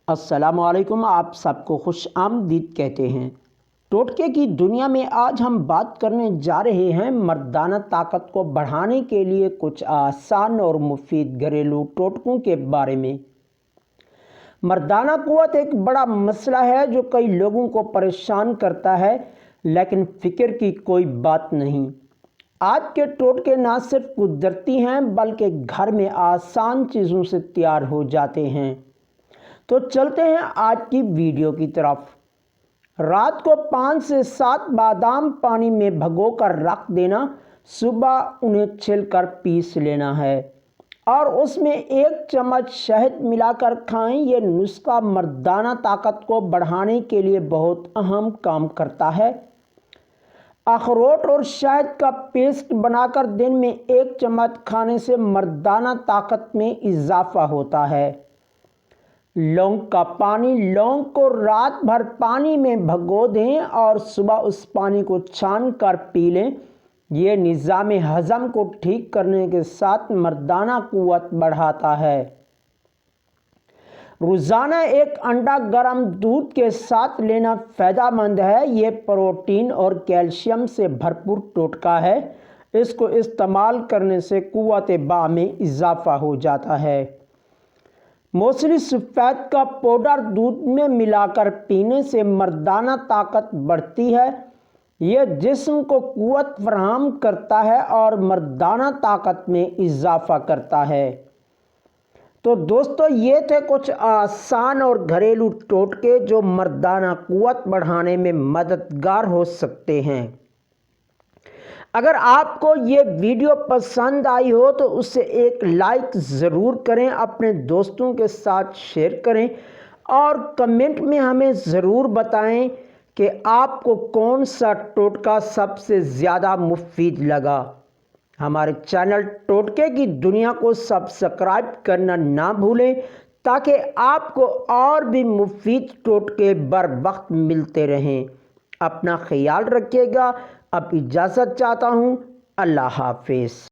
السلام علیکم، آپ سب کو خوش آمدید کہتے ہیں۔ ٹوٹکے کی دنیا میں آج ہم بات کرنے جا رہے ہیں مردانہ طاقت کو بڑھانے کے لیے کچھ آسان اور مفید گھریلو ٹوٹکوں کے بارے میں۔ مردانہ قوت ایک بڑا مسئلہ ہے جو کئی لوگوں کو پریشان کرتا ہے، لیکن فکر کی کوئی بات نہیں۔ آج کے ٹوٹکے نہ صرف قدرتی ہیں بلکہ گھر میں آسان چیزوں سے تیار ہو جاتے ہیں۔ تو چلتے ہیں آج کی ویڈیو کی طرف۔ رات کو 5 سے 7 بادام پانی میں بھگو کر رکھ دینا، صبح انہیں چھل کر پیس لینا ہے اور اس میں 1 چمچ شہد ملا کر کھائیں۔ یہ نسخہ مردانہ طاقت کو بڑھانے کے لیے بہت اہم کام کرتا ہے۔ اخروٹ اور شہد کا پیسٹ بنا کر دن میں 1 چمچ کھانے سے مردانہ طاقت میں اضافہ ہوتا ہے۔ لونگ کا پانی، لونگ کو رات بھر پانی میں بھگو دیں اور صبح اس پانی کو چھان کر پی لیں۔ یہ نظام ہضم کو ٹھیک کرنے کے ساتھ مردانہ قوت بڑھاتا ہے۔ روزانہ 1 انڈا گرم دودھ کے ساتھ لینا فائدہ مند ہے۔ یہ پروٹین اور کیلشیم سے بھرپور ٹوٹکا ہے۔ اس کو استعمال کرنے سے قوت باہ میں اضافہ ہو جاتا ہے۔ موصلی سفید کا پاؤڈر دودھ میں ملا کر پینے سے مردانہ طاقت بڑھتی ہے۔ یہ جسم کو قوت فراہم کرتا ہے اور مردانہ طاقت میں اضافہ کرتا ہے۔ تو دوستو، یہ تھے کچھ آسان اور گھریلو ٹوٹکے جو مردانہ قوت بڑھانے میں مددگار ہو سکتے ہیں۔ اگر آپ کو یہ ویڈیو پسند آئی ہو تو اسے ایک لائک ضرور کریں، اپنے دوستوں کے ساتھ شیئر کریں اور کمنٹ میں ہمیں ضرور بتائیں کہ آپ کو کون سا ٹوٹکا سب سے زیادہ مفید لگا۔ ہمارے چینل ٹوٹکے کی دنیا کو سبسکرائب کرنا نہ بھولیں تاکہ آپ کو اور بھی مفید ٹوٹکے بر وقت ملتے رہیں۔ اپنا خیال رکھیے گا۔ اب اجازت چاہتا ہوں۔ اللہ حافظ۔